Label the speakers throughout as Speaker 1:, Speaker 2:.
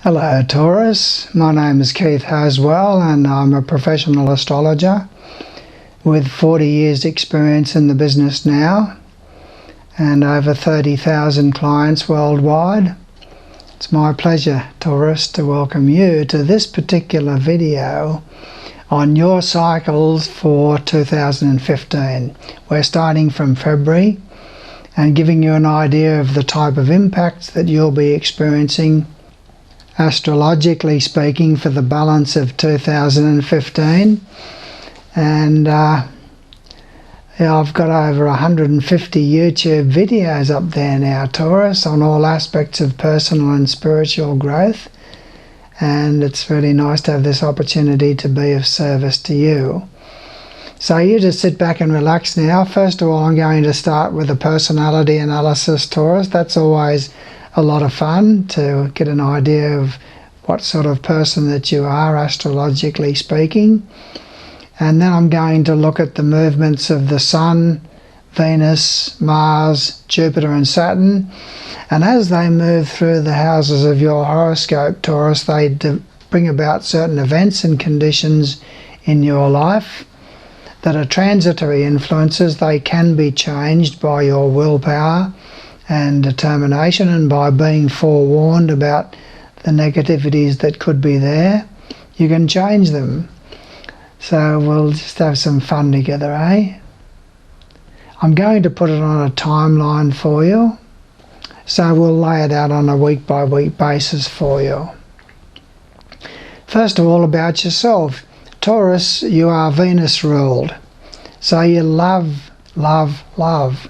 Speaker 1: Hello Taurus, my name is Keith Haswell and I'm a professional astrologer with 40 years experience in the business now and over 30,000 clients worldwide. It's my pleasure, Taurus, to welcome you to this particular video on your cycles for 2015. We're starting from February and giving you an idea of the type of impacts that you'll be experiencing astrologically speaking for the balance of 2015. And I've got over 150 YouTube videos up there now, Taurus, on all aspects of personal and spiritual growth, and it's really nice to have this opportunity to be of service to you. So you just sit back and relax now. First of all, I'm going to start with a personality analysis, Taurus. That's always a lot of fun to get an idea of what sort of person that you are astrologically speaking. And then I'm going to look at the movements of the Sun, Venus, Mars, Jupiter and Saturn. And as they move through the houses of your horoscope, Taurus, they bring about certain events and conditions in your life that are transitory influences. They can be changed by your willpower and determination, and by being forewarned about the negativities that could be there, you can change them. So we'll just have some fun together, eh? I'm going to put it on a timeline for you, so we'll lay it out on a week-by-week basis for you. First of all, about yourself. Taurus, you are Venus ruled, so you love, love, love.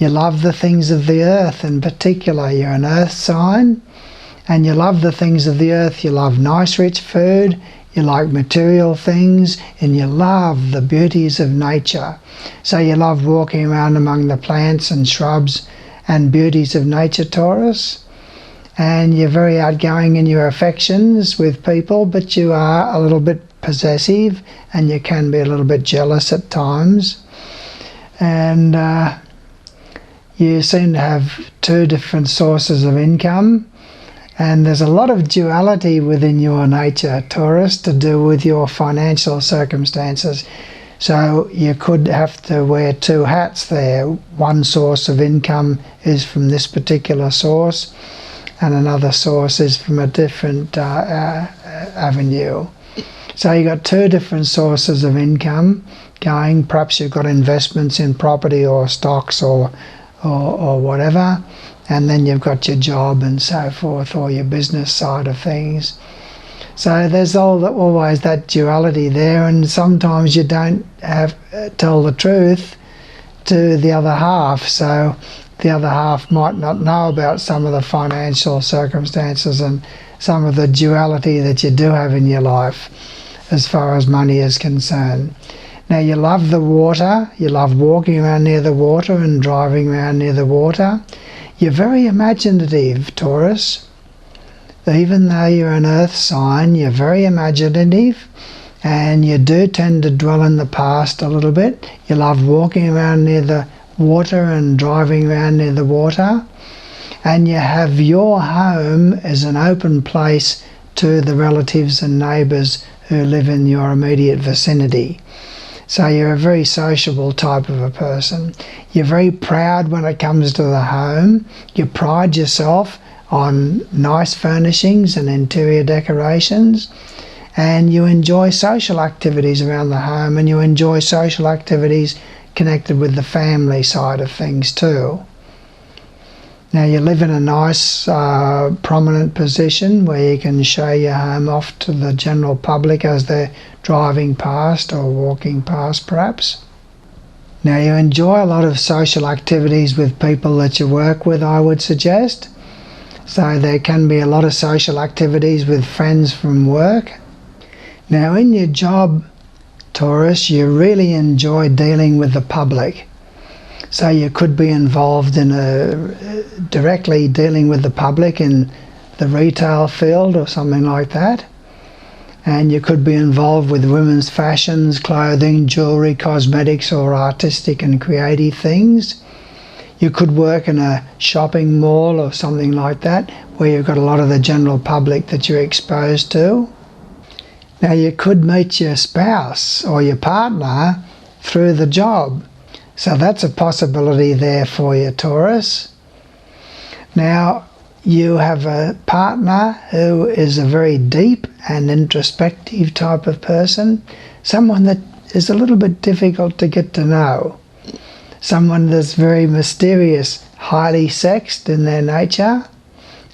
Speaker 1: You love the things of the earth in particular. You're an earth sign and you love the things of the earth. You love nice rich food, you like material things, and you love the beauties of nature. So you love walking around among the plants and shrubs and beauties of nature, Taurus. And you're very outgoing in your affections with people, but you are a little bit possessive and you can be a little bit jealous at times. And you seem to have two different sources of income, and there's a lot of duality within your nature, Taurus, to do with your financial circumstances. So you could have to wear two hats there. One source of income is from this particular source, and another source is from a different avenue. So you've got two different sources of income going. Perhaps you've got investments in property or stocks or whatever, and then you've got your job and so forth, or your business side of things. So there's always that duality there, and sometimes you don't tell the truth to the other half, so the other half might not know about some of the financial circumstances and some of the duality that you do have in your life as far as money is concerned. Now you love the water, you love walking around near the water and driving around near the water. You're very imaginative, Taurus. Even though you're an earth sign, you're very imaginative, and you do tend to dwell in the past a little bit. You love walking around near the water and driving around near the water. And you have your home as an open place to the relatives and neighbours who live in your immediate vicinity. So you're a very sociable type of a person. You're very proud when it comes to the home. You pride yourself on nice furnishings and interior decorations. And you enjoy social activities around the home, and you enjoy social activities connected with the family side of things too. Now you live in a nice prominent position where you can show your home off to the general public as they're driving past or walking past perhaps. Now you enjoy a lot of social activities with people that you work with, I would suggest. So there can be a lot of social activities with friends from work. Now in your job, Taurus, you really enjoy dealing with the public. So you could be involved in directly dealing with the public in the retail field or something like that. And you could be involved with women's fashions, clothing, jewellery, cosmetics, or artistic and creative things. You could work in a shopping mall or something like that, where you've got a lot of the general public that you're exposed to. Now you could meet your spouse or your partner through the job. So that's a possibility there for you, Taurus. Now you have a partner who is a very deep and introspective type of person, someone that is a little bit difficult to get to know, someone that's very mysterious, highly sexed in their nature,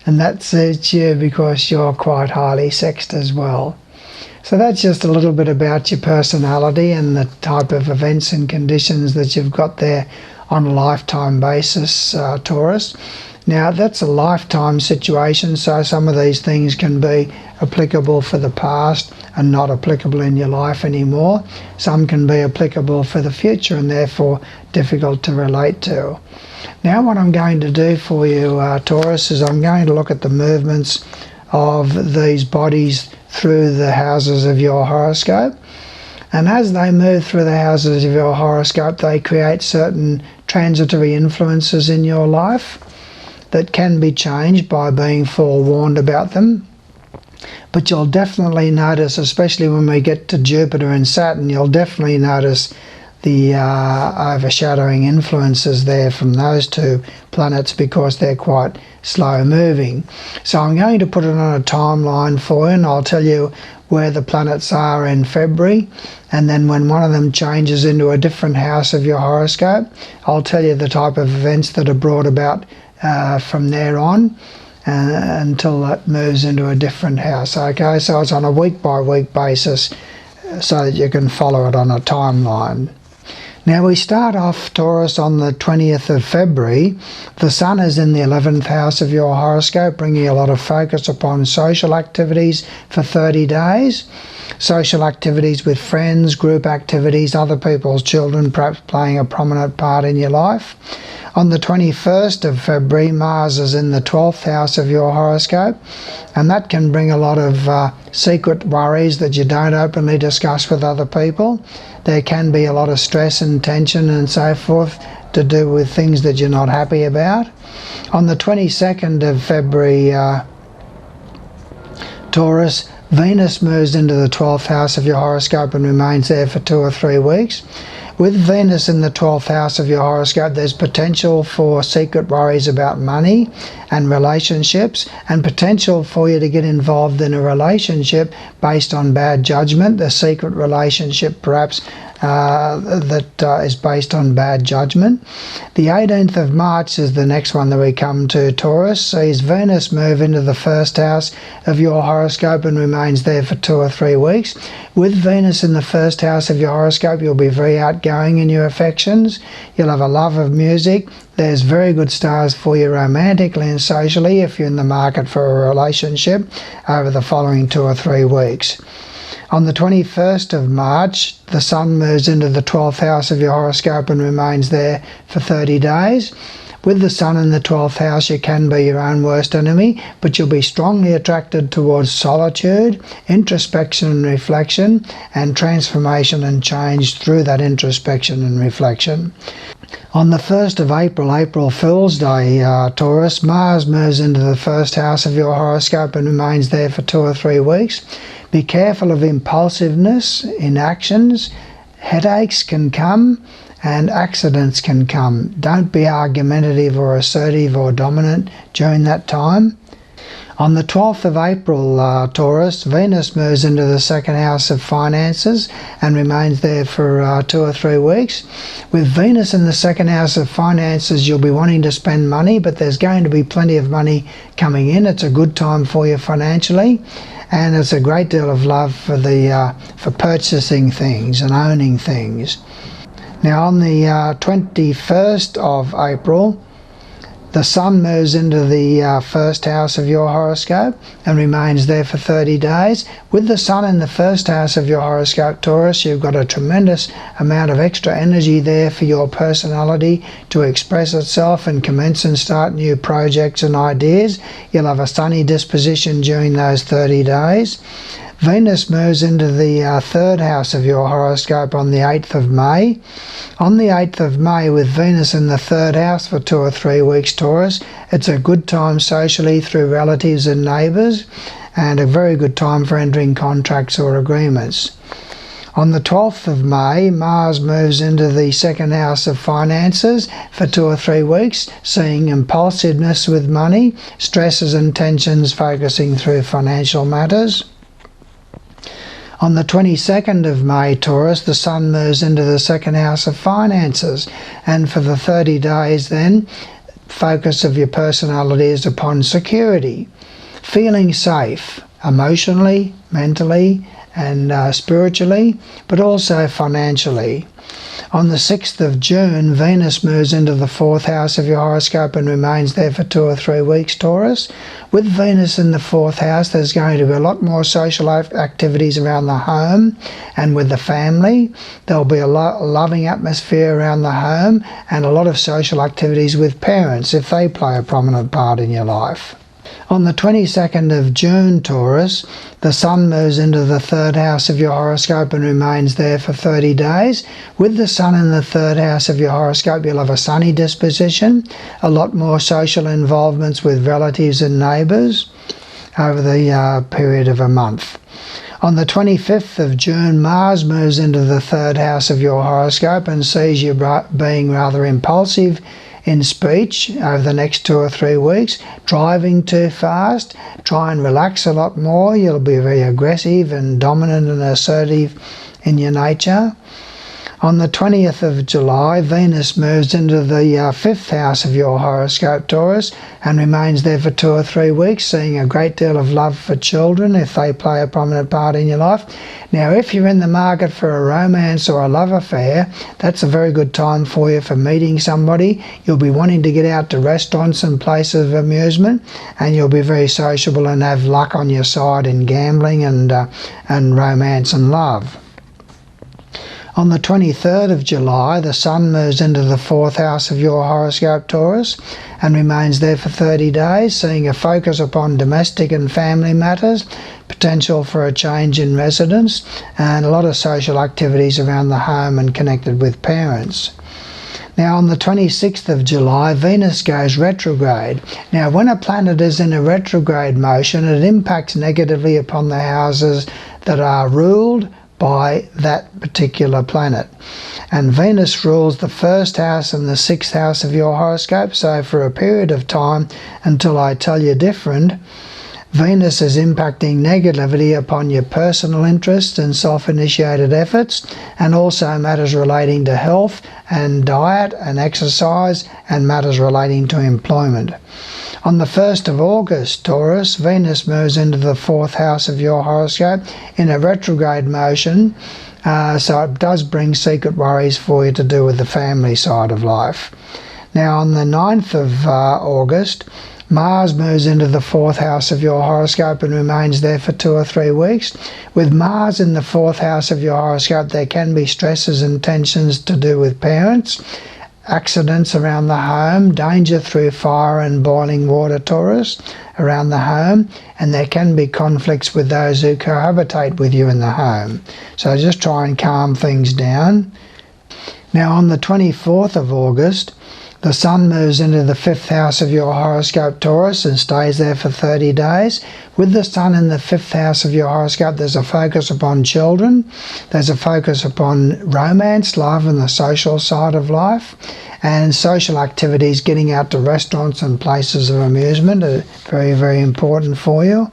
Speaker 1: and that suits you because you're quite highly sexed as well. So that's just a little bit about your personality and the type of events and conditions that you've got there on a lifetime basis, Taurus. Now that's a lifetime situation, so some of these things can be applicable for the past and not applicable in your life anymore. Some can be applicable for the future and therefore difficult to relate to. Now what I'm going to do for you, Taurus, is I'm going to look at the movements of these bodies through the houses of your horoscope. And as they move through the houses of your horoscope, they create certain transitory influences in your life that can be changed by being forewarned about them. But you'll definitely notice, especially when we get to Jupiter and Saturn, you'll definitely notice the overshadowing influences there from those two planets because they're quite slow moving. So I'm going to put it on a timeline for you, and I'll tell you where the planets are in February, and then when one of them changes into a different house of your horoscope, I'll tell you the type of events that are brought about from there on until that moves into a different house. Okay, so it's on a week by week basis so that you can follow it on a timeline. Now we start off, Taurus, on the 20th of February. The Sun is in the 11th house of your horoscope, bringing a lot of focus upon social activities for 30 days. Social activities with friends, group activities, other people's children perhaps playing a prominent part in your life. On the 21st of February, Mars is in the 12th house of your horoscope, and that can bring a lot of secret worries that you don't openly discuss with other people. There can be a lot of stress and tension and so forth to do with things that you're not happy about. On the 22nd of February, Taurus, Venus moves into the 12th house of your horoscope and remains there for 2 or 3 weeks. With Venus in the 12th house of your horoscope, there's potential for secret worries about money and relationships, and potential for you to get involved in a relationship based on bad judgment, a secret relationship perhaps that is based on bad judgment. The 18th of March is the next one that we come to, Taurus. Sees Venus move into the 1st house of your horoscope and remains there for 2 or 3 weeks. With Venus in the 1st house of your horoscope, you'll be very outgoing in your affections. You'll have a love of music. There's very good stars for you romantically and socially if you're in the market for a relationship over the following 2 or 3 weeks. On the 21st of March, the Sun moves into the 12th house of your horoscope and remains there for 30 days. With the Sun in the 12th house, you can be your own worst enemy, but you'll be strongly attracted towards solitude, introspection and reflection, and transformation and change through that introspection and reflection. On the 1st of April, April Fool's Day, Taurus, Mars moves into the 1st house of your horoscope and remains there for 2 or 3 weeks. Be careful of impulsiveness in actions. Headaches can come and accidents can come. Don't be argumentative or assertive or dominant during that time. On the 12th of April, Taurus, Venus moves into the 2nd house of finances and remains there for 2 or 3 weeks. With Venus in the 2nd house of finances, you'll be wanting to spend money, but there's going to be plenty of money coming in. It's a good time for you financially, and it's a great deal of love for purchasing things and owning things. Now on the 21st of April, the Sun moves into the 1st house of your horoscope and remains there for 30 days. With the Sun in the 1st house of your horoscope, Taurus, you've got a tremendous amount of extra energy there for your personality to express itself and commence and start new projects and ideas. You'll have a sunny disposition during those 30 days. Venus moves into the third house of your horoscope on the 8th of May. On the 8th of May, with Venus in the third house for 2 or 3 weeks, Taurus, it's a good time socially through relatives and neighbours, and a very good time for entering contracts or agreements. On the 12th of May, Mars moves into the second house of finances for 2 or 3 weeks, seeing impulsiveness with money, stresses and tensions focusing through financial matters. On the 22nd of May, Taurus, the Sun moves into the second house of finances, and for the 30 days then, focus of your personality is upon security, feeling safe emotionally, mentally, and spiritually, but also financially. On the 6th of June, Venus moves into the fourth house of your horoscope and remains there for 2 or 3 weeks, Taurus. With Venus in the fourth house, there's going to be a lot more social activities around the home and with the family. There'll be a loving atmosphere around the home and a lot of social activities with parents if they play a prominent part in your life. On the 22nd of June, Taurus, the Sun moves into the third house of your horoscope and remains there for 30 days. With the Sun in the third house of your horoscope, you'll have a sunny disposition, a lot more social involvements with relatives and neighbours over the period of a month. On the 25th of June, Mars moves into the third house of your horoscope and sees you being rather impulsive in speech over the next 2 or 3 weeks, driving too fast, try and relax a lot more. You'll be very aggressive and dominant and assertive in your nature. On the 20th of July, Venus moves into the fifth house of your horoscope, Taurus, and remains there for 2 or 3 weeks, seeing a great deal of love for children if they play a prominent part in your life. Now, if you're in the market for a romance or a love affair, that's a very good time for you for meeting somebody. You'll be wanting to get out to restaurants and places of amusement, and you'll be very sociable and have luck on your side in gambling and romance and love. On the 23rd of July, the Sun moves into the fourth house of your horoscope, Taurus, and remains there for 30 days, seeing a focus upon domestic and family matters, potential for a change in residence, and a lot of social activities around the home and connected with parents. Now, on the 26th of July, Venus goes retrograde. Now, when a planet is in a retrograde motion, it impacts negatively upon the houses that are ruled by that particular planet. And Venus rules the first house and the sixth house of your horoscope, so for a period of time until I tell you different, Venus is impacting negatively upon your personal interests and self-initiated efforts, and also matters relating to health and diet and exercise and matters relating to employment. On the 1st of August, Taurus, Venus moves into the fourth house of your horoscope in a retrograde motion, so it does bring secret worries for you to do with the family side of life. Now, on the 9th of August, Mars moves into the fourth house of your horoscope and remains there for 2 or 3 weeks. With Mars in the fourth house of your horoscope, there can be stresses and tensions to do with parents, accidents around the home, danger through fire and boiling water, Taurus, around the home, and there can be conflicts with those who cohabitate with you in the home. So just try and calm things down. Now, on the 24th of August, the Sun moves into the fifth house of your horoscope, Taurus, and stays there for 30 days. With the Sun in the fifth house of your horoscope, there's a focus upon children. There's a focus upon romance, love, and the social side of life. And social activities, getting out to restaurants and places of amusement are very, very important for you.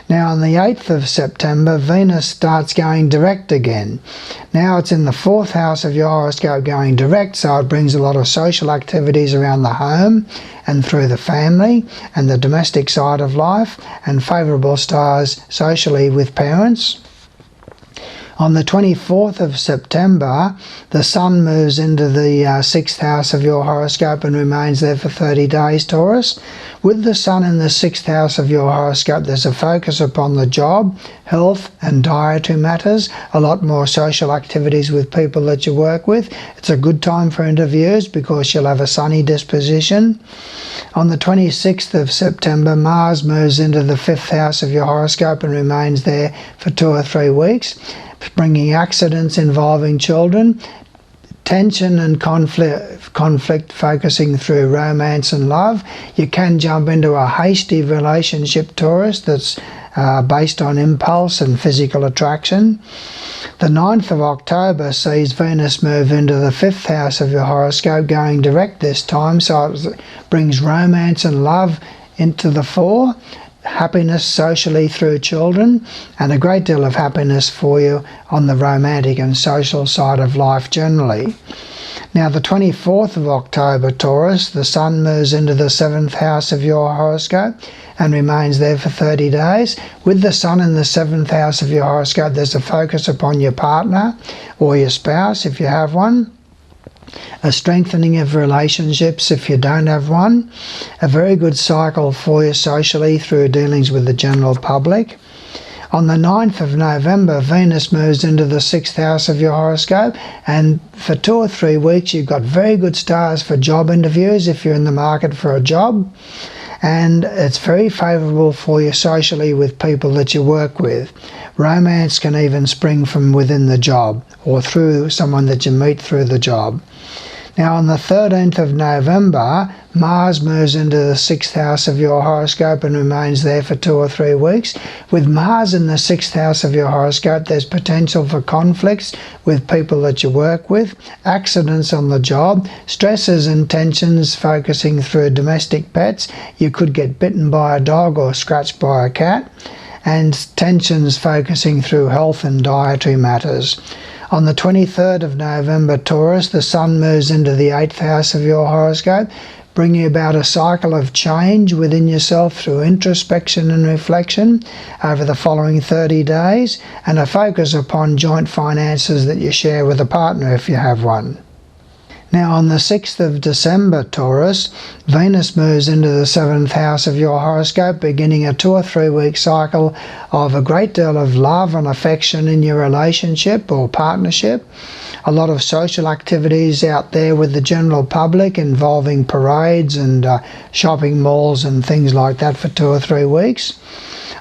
Speaker 1: Now, on the 8th of September, Venus starts going direct again. Now it's in the fourth house of your horoscope going direct, so it brings a lot of social activities around the home and through the family and the domestic side of life, and favourable stars socially with parents. On the 24th of September, the Sun moves into the sixth house of your horoscope and remains there for 30 days, Taurus. With the Sun in the 6th house of your horoscope, there's a focus upon the job, health and dietary matters, a lot more social activities with people that you work with. It's a good time for interviews because you'll have a sunny disposition. On the 26th of September, Mars moves into the 5th house of your horoscope and remains there for 2 or 3 weeks, bringing accidents involving children, tension and conflict focusing through romance and love. You can jump into a hasty relationship, Taurus, that's based on impulse and physical attraction. The 9th of October sees Venus move into the 5th house of your horoscope, going direct this time, so it brings romance and love into the fore, happiness socially through children, and a great deal of happiness for you on the romantic and social side of life generally. Now the 24th of October, Taurus, the Sun moves into the 7th house of your horoscope and remains there for 30 days. With the Sun in the 7th house of your horoscope, there's a focus upon your partner or your spouse if you have one, a strengthening of relationships if you don't have one, a very good cycle for you socially through dealings with the general public. On the 9th of November, Venus moves into the 6th house of your horoscope, and for 2 or 3 weeks you've got very good stars for job interviews if you're in the market for a job, and it's very favourable for you socially with people that you work with. Romance can even spring from within the job or through someone that you meet through the job. Now on the 13th of November, Mars moves into the 6th house of your horoscope and remains there for 2 or 3 weeks. With Mars in the 6th house of your horoscope, there's potential for conflicts with people that you work with, accidents on the job, stresses and tensions focusing through domestic pets. You could get bitten by a dog or scratched by a cat, and tensions focusing through health and dietary matters. On the 23rd of November, Taurus, the Sun moves into the 8th house of your horoscope, bringing about a cycle of change within yourself through introspection and reflection over the following 30 days, and a focus upon joint finances that you share with a partner if you have one. Now on the 6th of December, Taurus, Venus moves into the 7th house of your horoscope, beginning a 2 or 3 week cycle of a great deal of love and affection in your relationship or partnership. A lot of social activities out there with the general public involving parades and shopping malls and things like that for 2 or 3 weeks.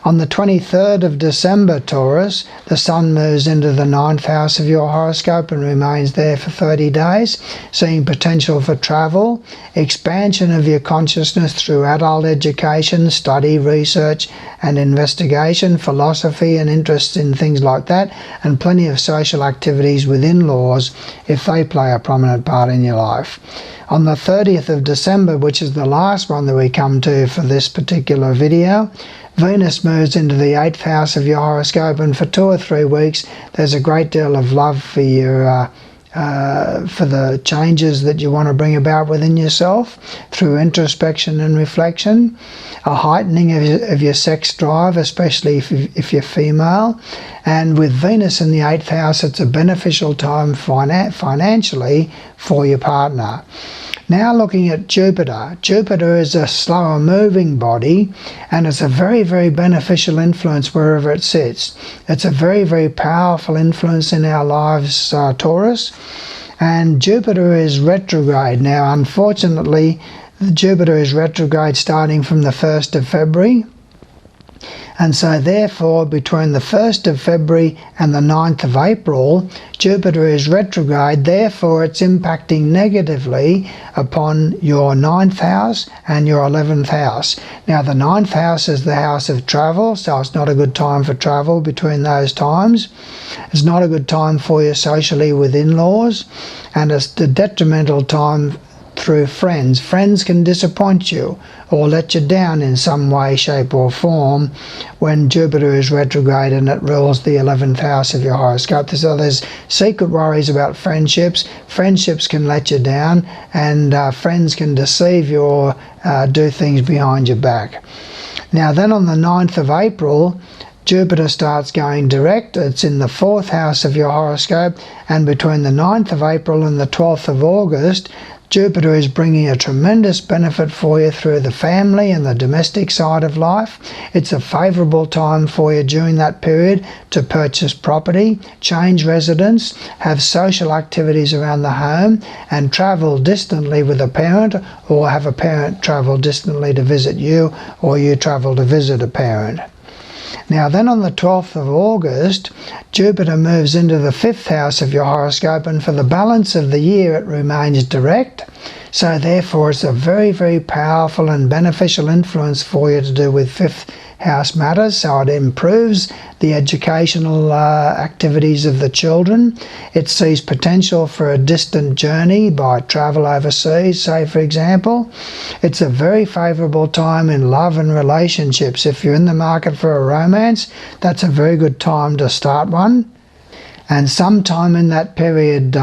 Speaker 1: On the 23rd of December, Taurus, the Sun moves into the 9th house of your horoscope and remains there for 30 days, seeing potential for travel, expansion of your consciousness through adult education, study, research and investigation, philosophy and interest in things like that, and plenty of social activities with in-laws if they play a prominent part in your life. On the 30th of December, which is the last one that we come to for this particular video, Venus moves into the 8th house of your horoscope, and for 2 or 3 weeks there's a great deal of love for your for the changes that you want to bring about within yourself through introspection and reflection, a heightening of your sex drive, especially if you're female. And with Venus in the 8th house, it's a beneficial time financially for your partner. Now looking at Jupiter. Jupiter is a slower moving body, and it's a very, very beneficial influence wherever it sits. It's a very, very powerful influence in our lives, Taurus. And Jupiter is retrograde. Now, unfortunately, Jupiter is retrograde starting from the 1st of February. And so therefore, between the 1st of February and the 9th of April, Jupiter is retrograde. Therefore, it's impacting negatively upon your 9th house and your 11th house. Now, the 9th house is the house of travel, so it's not a good time for travel between those times. It's not a good time for you socially with in-laws, and it's a detrimental time through friends. Friends can disappoint you or let you down in some way, shape or form when Jupiter is retrograde and it rules the 11th house of your horoscope. So there's secret worries about friendships. Friendships can let you down, and friends can deceive you or do things behind your back. Now then on the 9th of April, Jupiter starts going direct. It's in the 4th house of your horoscope, and between the 9th of April and the 12th of August, Jupiter is bringing a tremendous benefit for you through the family and the domestic side of life. It's a favourable time for you during that period to purchase property, change residence, have social activities around the home, and travel distantly with a parent, or have a parent travel distantly to visit you, or you travel to visit a parent. Now then, on the 12th of August, Jupiter moves into the 5th house of your horoscope, and for the balance of the year it remains direct. So therefore it's a very, very powerful and beneficial influence for you to do with 5th house matters. So it improves the educational activities of the children. It sees potential for a distant journey by travel overseas, say for example. It's a very favourable time in love and relationships. If you're in the market for a romance, that's a very good time to start one. And sometime in that period,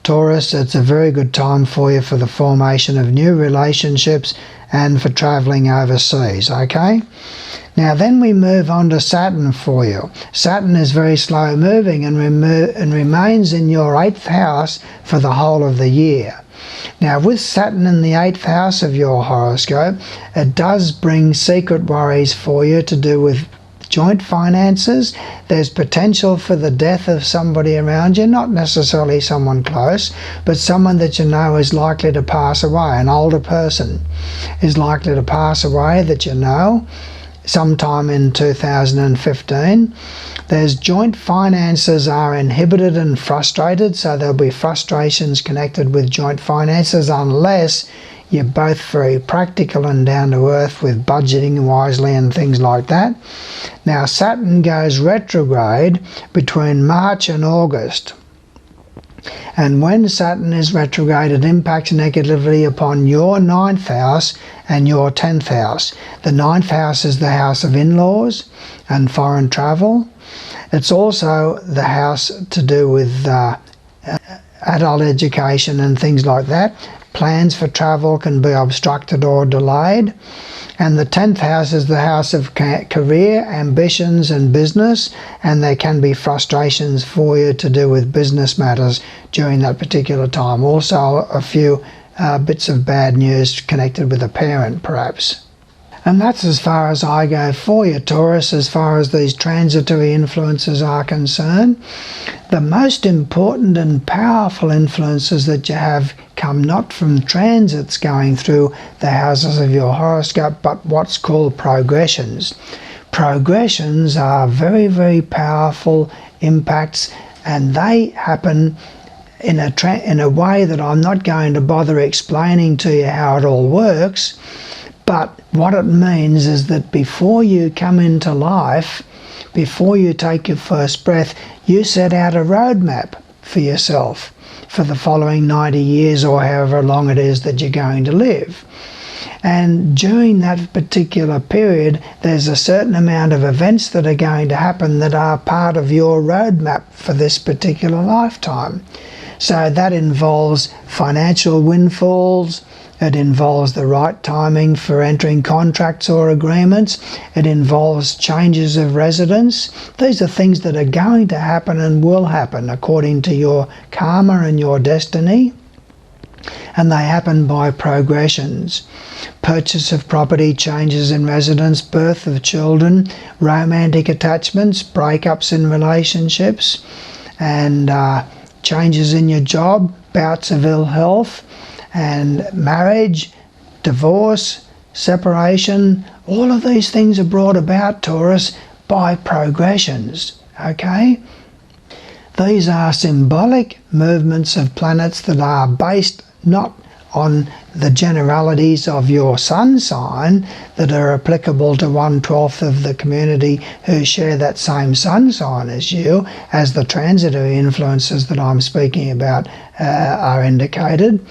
Speaker 1: Taurus, it's a very good time for you for the formation of new relationships and for travelling overseas, okay? Now then we move on to Saturn for you. Saturn is very slow moving and remains in your 8th house for the whole of the year. Now with Saturn in the 8th house of your horoscope, it does bring secret worries for you to do with joint finances. There's potential for the death of somebody around you, not necessarily someone close, but someone that you know is likely to pass away. An older person is likely to pass away that you know sometime in 2015. There's joint finances are inhibited and frustrated, so there'll be frustrations connected with joint finances unless you're both very practical and down to earth with budgeting wisely and things like that. Now Saturn goes retrograde between March and August. And when Saturn is retrograde, it impacts negatively upon your 9th house and your 10th house. The 9th house is the house of in-laws and foreign travel. It's also the house to do with adult education and things like that. Plans for travel can be obstructed or delayed. And the 10th house is the house of career, ambitions and business, and there can be frustrations for you to do with business matters during that particular time. Also a few bits of bad news connected with a parent perhaps. And that's as far as I go for you, Taurus, as far as these transitory influences are concerned. The most important and powerful influences that you have come not from transits going through the houses of your horoscope, but what's called progressions. Progressions are very, very powerful impacts, and they happen in a way that I'm not going to bother explaining to you how it all works. But what it means is that before you come into life, before you take your first breath, you set out a roadmap for yourself for the following 90 years or however long it is that you're going to live. And during that particular period, there's a certain amount of events that are going to happen that are part of your roadmap for this particular lifetime. So that involves financial windfalls. It involves the right timing for entering contracts or agreements. It involves changes of residence. These are things that are going to happen and will happen according to your karma and your destiny. And they happen by progressions. Purchase of property, changes in residence, birth of children, romantic attachments, breakups in relationships, and changes in your job, bouts of ill health, and marriage, divorce, separation. All of these things are brought about, Taurus, by progressions, okay? These are symbolic movements of planets that are based not on the generalities of your sun sign that are applicable to 1/12 of the community who share that same sun sign as you, as the transitory influences that I'm speaking about are indicated.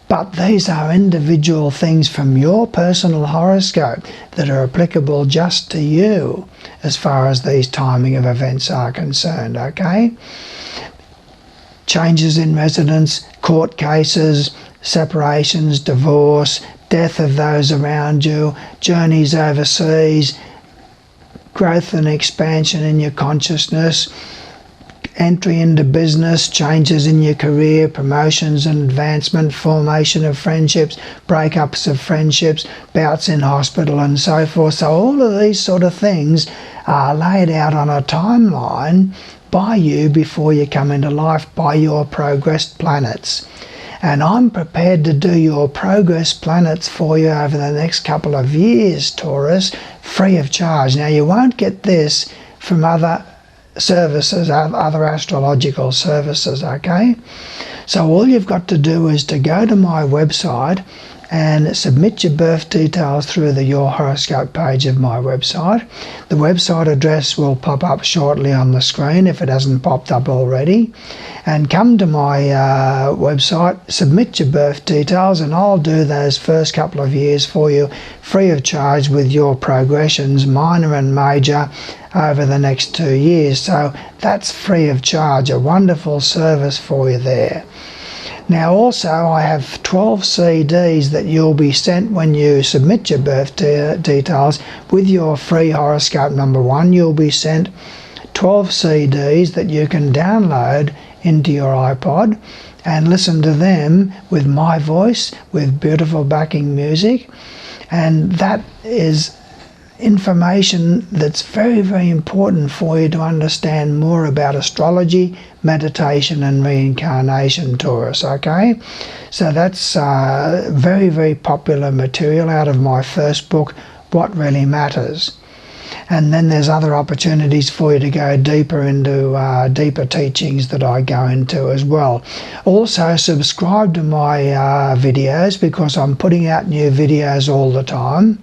Speaker 1: But these are individual things from your personal horoscope that are applicable just to you as far as these timing of events are concerned, okay? Changes in residence, court cases, separations, divorce, death of those around you, journeys overseas, growth and expansion in your consciousness, entry into business, changes in your career, promotions and advancement, formation of friendships, breakups of friendships, bouts in hospital and so forth. So all of these sort of things are laid out on a timeline by you before you come into life, by your progressed planets. And I'm prepared to do your progress planets for you over the next couple of years, Taurus, free of charge. Now, you won't get this from other services, other astrological services, okay? So all you've got to do is to go to my website and submit your birth details through the Your Horoscope page of my website. The website address will pop up shortly on the screen if it hasn't popped up already. And come to my website, submit your birth details, and I'll do those first couple of years for you free of charge with your progressions, minor and major, over the next 2 years. So that's free of charge, a wonderful service for you there. Now also I have 12 CDs that you'll be sent when you submit your birth details with your free horoscope number 1. You'll be sent 12 CDs that you can download into your iPod and listen to them with my voice, with beautiful backing music. And that is information that's very, very important for you to understand more about astrology, meditation and reincarnation, Taurus, okay? So that's very, very popular material out of my first book, What Really Matters. And then there's other opportunities for you to go deeper into deeper teachings that I go into as well. Also, subscribe to my videos, because I'm putting out new videos all the time.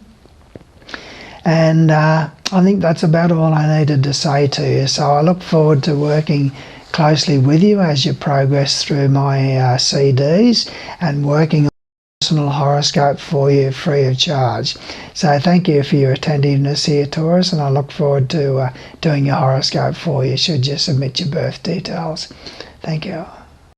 Speaker 1: And I think that's about all I needed to say to you. So I look forward to working closely with you as you progress through my CDs and working on a personal horoscope for you free of charge. So thank you for your attentiveness here, Taurus, and I look forward to doing your horoscope for you should you submit your birth details. Thank you.